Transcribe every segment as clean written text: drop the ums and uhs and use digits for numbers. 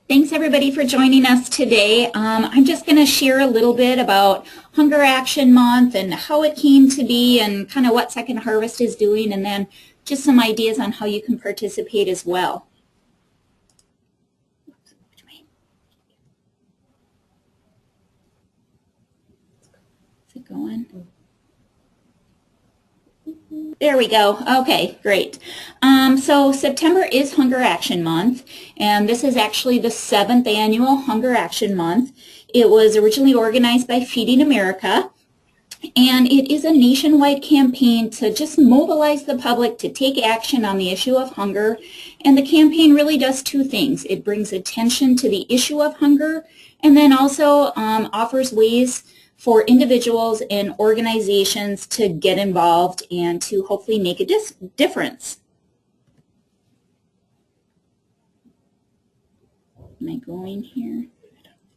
Thanks everybody for joining us today. I'm just going to share a little bit about Hunger Action Month and how it came to be and kind of what Second Harvest is doing, and then just some ideas on how you can participate as well. Is it going? There we go. Okay, great. So September is Hunger Action Month, and this is actually the 7th annual Hunger Action Month. It was originally organized by Feeding America, and it is a nationwide campaign to just mobilize the public to take action on the issue of hunger. And the campaign really does two things. It brings attention to the issue of hunger, and then also offers ways for individuals and organizations to get involved and to hopefully make a difference. Am I going here?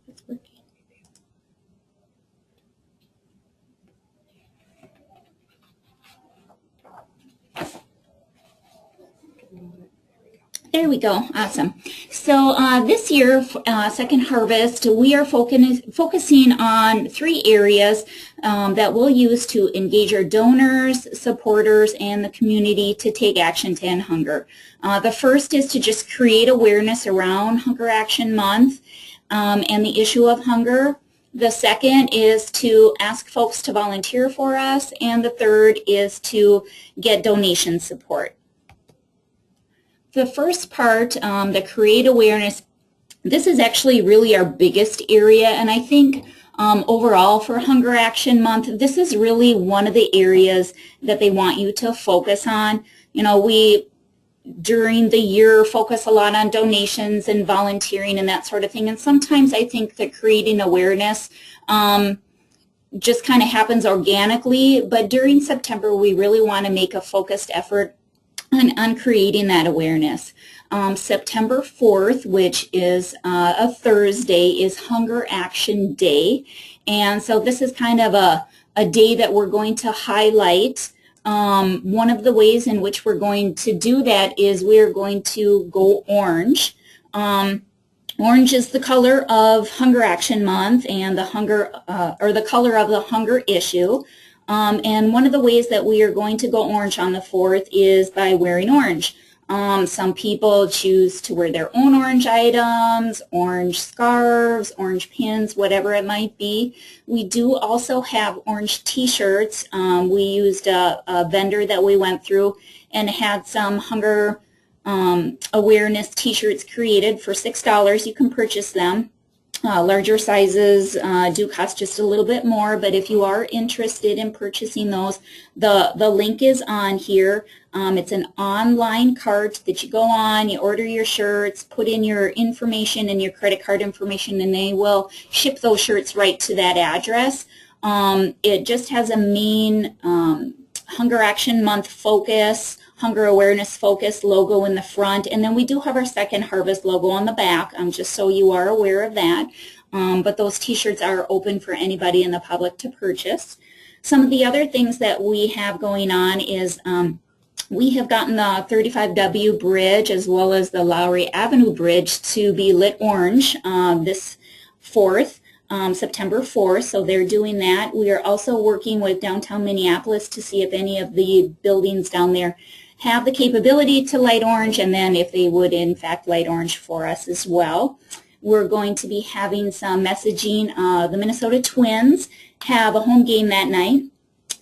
It's working. There we go. Awesome. So this year, Second Harvest, we are focusing on 3 areas that we'll use to engage our donors, supporters, and the community to take action to end hunger. The first is to just create awareness around Hunger Action Month and the issue of hunger. The second is to ask folks to volunteer for us, and the third is to get donation support. The first part, the create awareness, this is actually really our biggest area, and I think overall for Hunger Action Month, this is really one of the areas that they want you to focus on. You know, we during the year focus a lot on donations and volunteering and that sort of thing, and sometimes I think that creating awareness just kind of happens organically, but during September we really want to make a focused effort on creating that awareness. September 4th, which is a Thursday, is Hunger Action Day. And so this is kind of a day that we're going to highlight. One of the ways in which we're going to do that is we're going to go orange. Orange is the color of Hunger Action Month and the hunger, or the color of the hunger issue. And one of the ways that we are going to go orange on the 4th is by wearing orange. Some people choose to wear their own orange items, orange scarves, orange pins, whatever it might be. We do also have orange t-shirts. We used a vendor that we went through and had some hunger awareness t-shirts created for $6. You can purchase them. Larger sizes do cost just a little bit more, but if you are interested in purchasing those, the link is on here. It's an online cart that you go on, you order your shirts, put in your information and your credit card information, and they will ship those shirts right to that address. It just has a main Hunger Action Month focus, Hunger Awareness Focus logo in the front, and then we do have our Second Harvest logo on the back, just so you are aware of that. But those t-shirts are open for anybody in the public to purchase. Some of the other things that we have going on is we have gotten the 35W Bridge as well as the Lowry Avenue Bridge to be lit orange this 4th. September 4th, so they're doing that. We are also working with downtown Minneapolis to see if any of the buildings down there have the capability to light orange, and then if they would in fact light orange for us as well. We're going to be having some messaging. The Minnesota Twins have a home game that night,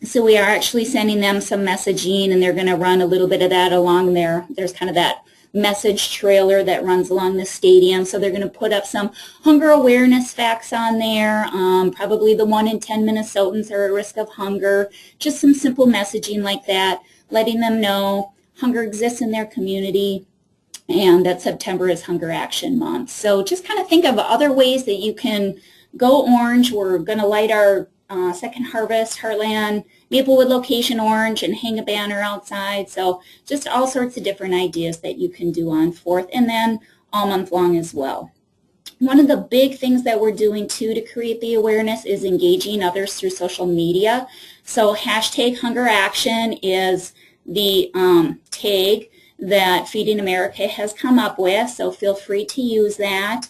so we are actually sending them some messaging, and they're going to run a little bit of that along there. There's kind of that message trailer that runs along the stadium, so they're going to put up some hunger awareness facts on there, probably the 1 in 10 Minnesotans are at risk of hunger, just some simple messaging like that, letting them know hunger exists in their community and that September is Hunger Action Month. So just kind of think of other ways that you can go orange. We're going to light our Second Harvest Heartland Maplewood location orange and hang a banner outside. So just all sorts of different ideas that you can do on 4th and then all month long as well. One of the big things that we're doing too to create the awareness is engaging others through social media. So hashtag Hunger Action is the tag that Feeding America has come up with, so feel free to use that.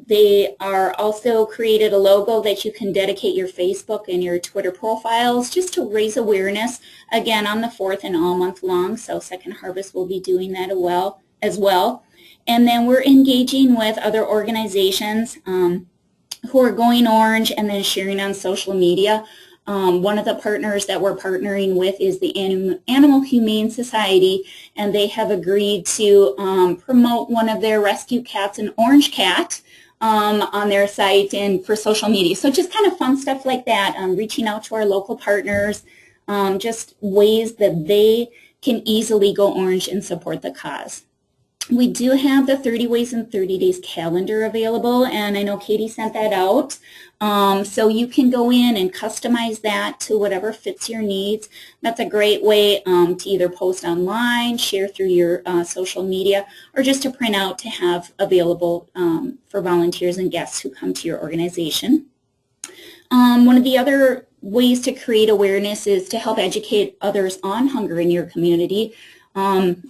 They are also created a logo that you can dedicate your Facebook and your Twitter profiles just to raise awareness, again, on the 4th and all month long. So Second Harvest will be doing that as well. And then we're engaging with other organizations who are going orange and then sharing on social media. One of the partners that we're partnering with is the Animal Humane Society, and they have agreed to promote one of their rescue cats, an orange cat, on their site and for social media. So just kind of fun stuff like that, reaching out to our local partners, just ways that they can easily go orange and support the cause. We do have the 30 Ways in 30 Days calendar available, and I know Katie sent that out. So you can go in and customize that to whatever fits your needs. That's a great way to either post online, share through your social media, or just to print out to have available for volunteers and guests who come to your organization. One of the other ways to create awareness is to help educate others on hunger in your community.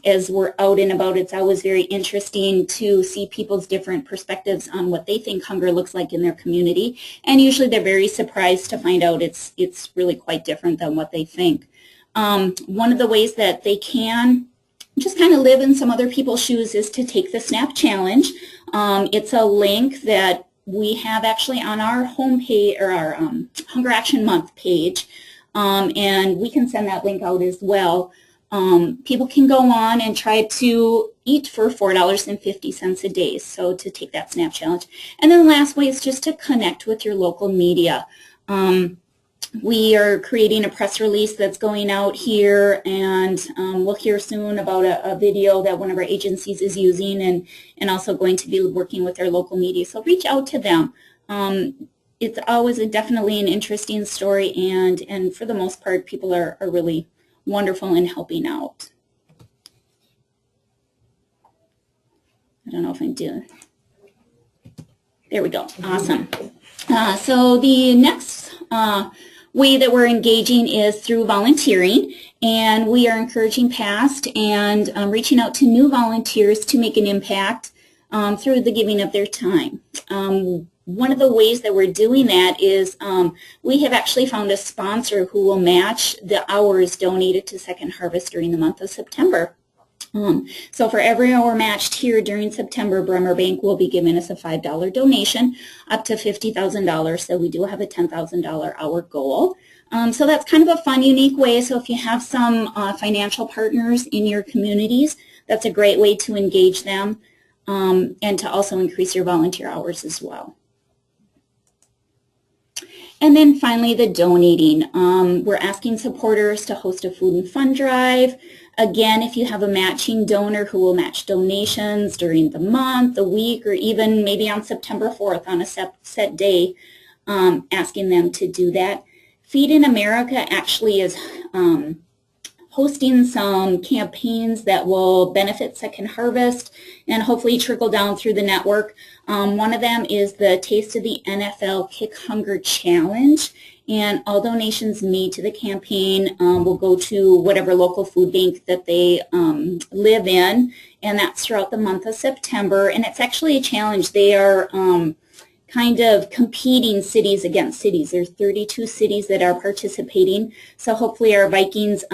As we're out and about, it's always very interesting to see people's different perspectives on what they think hunger looks like in their community, and usually they're very surprised to find out it's really quite different than what they think. One of the ways that they can just kind of live in some other people's shoes is to take the SNAP Challenge. It's a link that we have actually on our homepage, or our Hunger Action Month page, and we can send that link out as well. People can go on and try to eat for $4.50 a day, so to take that SNAP Challenge. And then the last way is just to connect with your local media. We are creating a press release that's going out here, and we'll hear soon about a video that one of our agencies is using, and also going to be working with their local media. So reach out to them. It's always definitely an interesting story, and for the most part, people are really wonderful in helping out. I don't know if I'm doing. There we go. Awesome. So the next way that we're engaging is through volunteering, and we are encouraging past and reaching out to new volunteers to make an impact through the giving of their time. One of the ways that we're doing that is we have actually found a sponsor who will match the hours donated to Second Harvest during the month of September. So for every hour matched here during September, Bremer Bank will be giving us a $5 donation up to $50,000. So we do have a $10,000 hour goal. So that's kind of a fun, unique way. So if you have some financial partners in your communities, that's a great way to engage them and to also increase your volunteer hours as well. And then finally, the donating. We're asking supporters to host a food and fun drive. Again, if you have a matching donor who will match donations during the month, the week, or even maybe on September 4th on a set day, asking them to do that. Feeding America actually is hosting some campaigns that will benefit Second Harvest and hopefully trickle down through the network. One of them is the Taste of the NFL Kick Hunger Challenge, and all donations made to the campaign will go to whatever local food bank that they live in, and that's throughout the month of September. And it's actually a challenge. They are kind of competing cities against cities. There's 32 cities that are participating, so hopefully our Vikings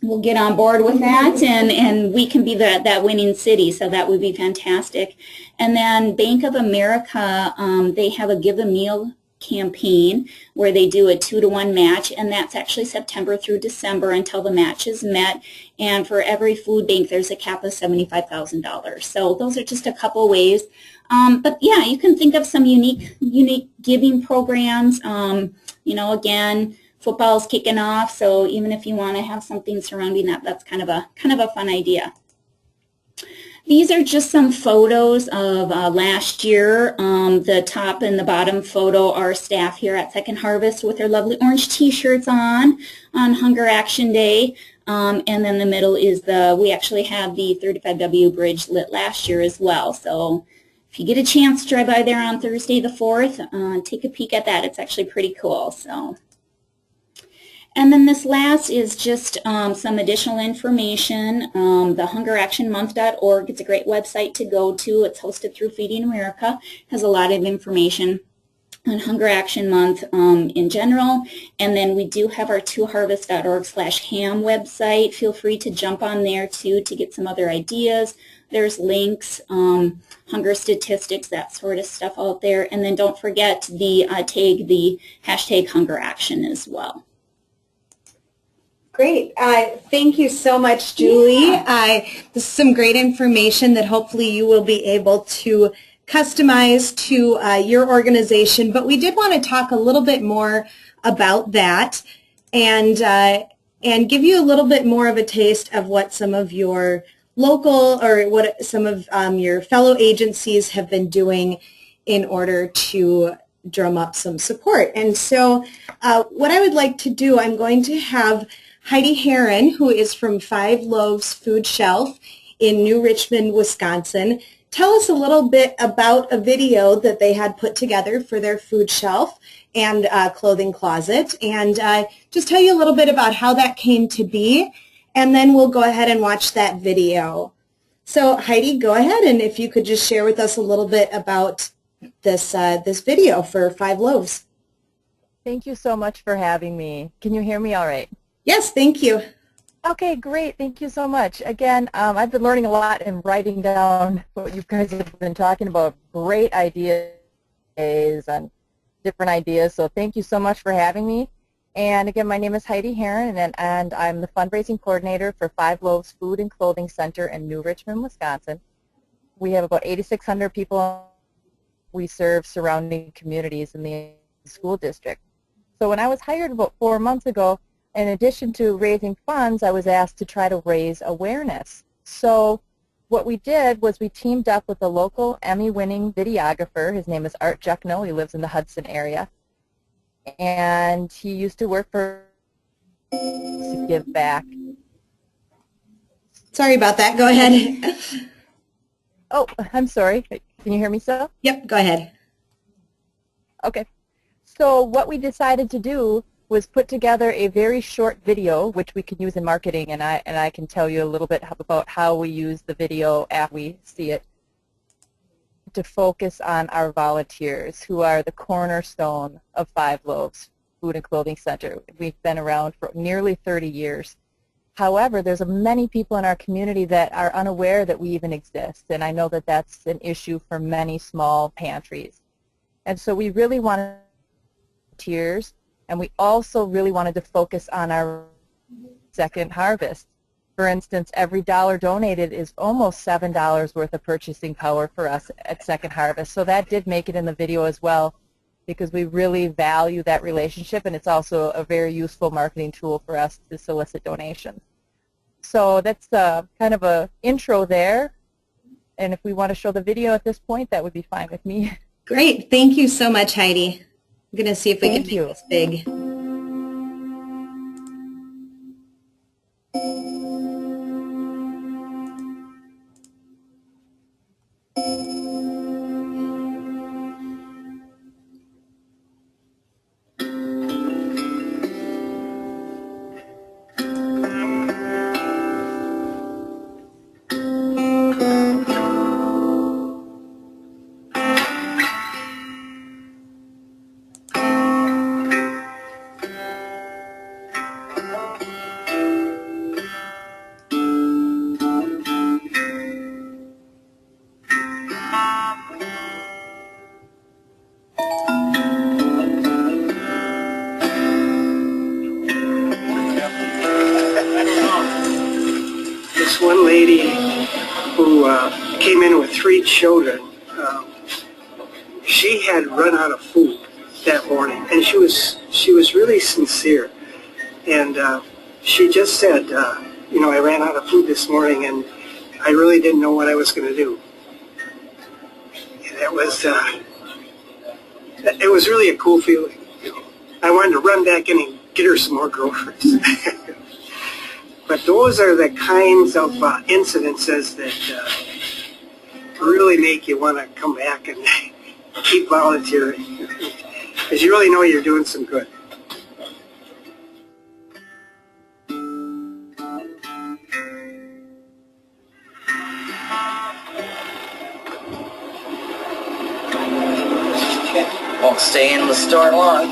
will get on board with that, and we can be that winning city, so that would be fantastic. And then Bank of America, they have a Give a Meal campaign where they do a 2-to-1 match, and that's actually September through December until the match is met. And for every food bank, there's a cap of $75,000. So those are just a couple ways. But yeah, you can think of some unique giving programs. You know, again, football's kicking off, so even if you want to have something surrounding that, that's kind of a fun idea. These are just some photos of last year. The top and the bottom photo are staff here at Second Harvest with their lovely orange t-shirts on Hunger Action Day. And then the middle is we actually had the 35W bridge lit last year as well. So if you get a chance to drive by there on Thursday the 4th, take a peek at that. It's actually pretty cool. So. And then this last is just some additional information. The hungeractionmonth.org, it's a great website to go to. It's hosted through Feeding America, has a lot of information on Hunger Action Month in general. And then we do have our twoharvest.org/ham website. Feel free to jump on there too to get some other ideas. There's links, hunger statistics, that sort of stuff out there. And then don't forget the tag the hashtag Hunger Action as well. Great. Thank you so much, Julie. Yeah. This is some great information that hopefully you will be able to customize to your organization. But we did want to talk a little bit more about that and give you a little bit more of a taste of what some of your local or what some of your fellow agencies have been doing in order to drum up some support. And so what I would like to do, I'm going to have Heidi Herron, who is from Five Loaves Food Shelf in New Richmond, Wisconsin, tell us a little bit about a video that they had put together for their food shelf and clothing closet, and just tell you a little bit about how that came to be, and then we'll go ahead and watch that video. So Heidi, go ahead, and if you could just share with us a little bit about this, this video for Five Loaves. Thank you so much for having me. Can you hear me all right? Yes, thank you. Okay, great. Thank you so much. Again, I've been learning a lot and writing down what you guys have been talking about. Great ideas and different ideas. So thank you so much for having me. And again, my name is Heidi Herron, and I'm the fundraising coordinator for Five Loaves Food and Clothing Center in New Richmond, Wisconsin. We have about 8,600 people. We serve surrounding communities in the school district. So when I was hired about 4 months ago, in addition to raising funds, I was asked to try to raise awareness. So what we did was we teamed up with a local Emmy-winning videographer. His name is Art Juckno. He lives in the Hudson area. And he used to work for to give back. Sorry about that. Go ahead. Oh, I'm sorry. Can you hear me still? Yep, go ahead. Okay. So what we decided to do was put together a very short video, which we can use in marketing, and I can tell you a little bit about how we use the video after we see it, to focus on our volunteers, who are the cornerstone of Five Loaves Food and Clothing Center. We've been around for nearly 30 years. However, there's many people in our community that are unaware that we even exist, and I know that that's an issue for many small pantries. And so we really wanted volunteers. And we also really wanted to focus on our second harvest. For instance, every dollar donated is almost $7 worth of purchasing power for us at Second Harvest. So that did make it in the video as well, because we really value that relationship, and it's also a very useful marketing tool for us to solicit donations. So that's kind of an intro there. And if we want to show the video at this point, that would be fine with me. Great. Thank you so much, Heidi. I'm going to see if we can make this big. This one lady who came in with 3 children, she had run out of food that morning, and she was really sincere, and she just said, you know, I ran out of food this morning, and I really didn't know what I was going to do. And it was really a cool feeling. I wanted to run back in and get her some more groceries. But those are the kinds of incidences that really make you want to come back and keep volunteering, because you really know you're doing some good. Won't stay in the store long.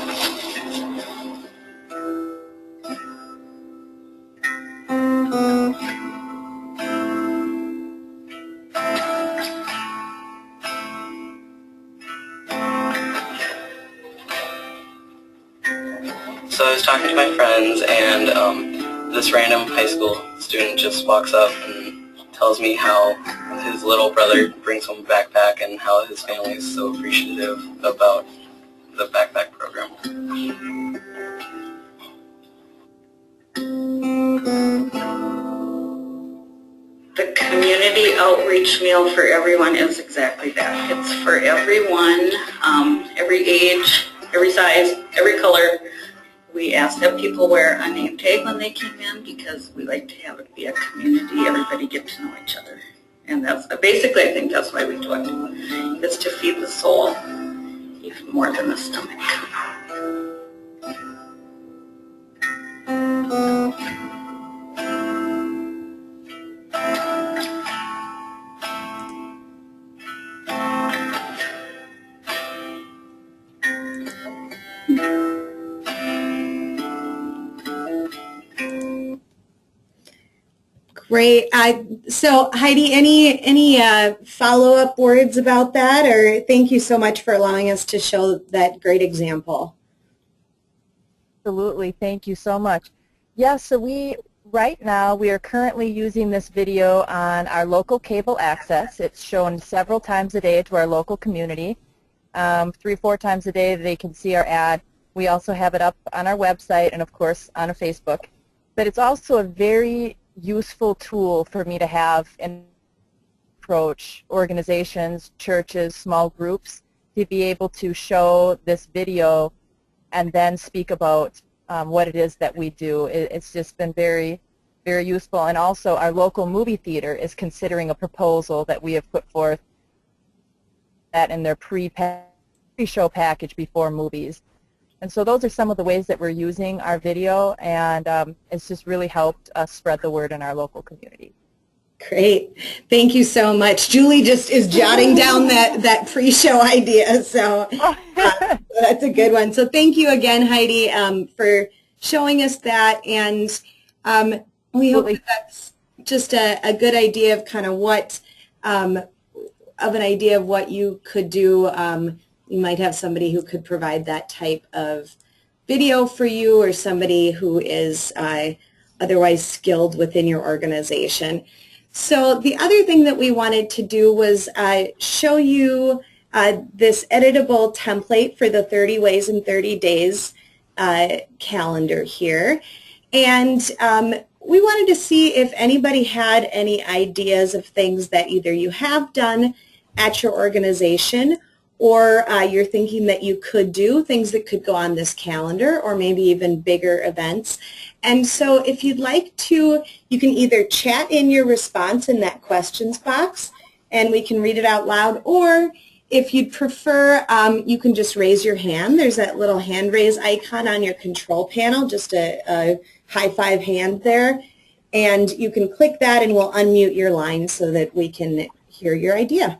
So I was talking to my friends, and this random high school student just walks up and tells me how his little brother brings home a backpack and how his family is so appreciative about the backpack program. The community outreach meal for everyone is exactly that. It's for everyone, every age, every size, every color. We ask that people wear a name tag when they came in because we like to have it be a community, everybody get to know each other. And that's basically, I think that's why we do it, is to feed the soul even more than the stomach. Great. So Heidi, any follow-up words about that, or thank you so much for allowing us to show that great example. Absolutely. Thank you so much. Yes, so right now we are currently using this video on our local cable access. It's shown several times a day to our local community. 3 or 4 times a day they can see our ad. We also have it up on our website and of course on a Facebook. But it's also a very useful tool for me to have and approach organizations, churches, small groups to be able to show this video and then speak about what it is that we do. It's just been very, very useful. And also our local movie theater is considering a proposal that we have put forth that in their pre-show package before movies. And so those are some of the ways that we're using our video, and it's just really helped us spread the word in our local community. Great. Thank you so much. Julie just is jotting down that pre-show idea, so that's a good one. So thank you again, Heidi, for showing us that, and we hope that that's just a good idea of kind of what, of an idea of what you could do. You might have somebody who could provide that type of video for you, or somebody who is otherwise skilled within your organization. So the other thing that we wanted to do was show you this editable template for the 30 Ways in 30 Days calendar here. And we wanted to see if anybody had any ideas of things that either you have done at your organization, or you're thinking that you could do, things that could go on this calendar, or maybe even bigger events. And so if you'd like to, you can either chat in your response in that questions box, and we can read it out loud, or if you'd prefer, you can just raise your hand. There's that little hand raise icon on your control panel, just a high five hand there, and you can click that and we'll unmute your line so that we can hear your idea.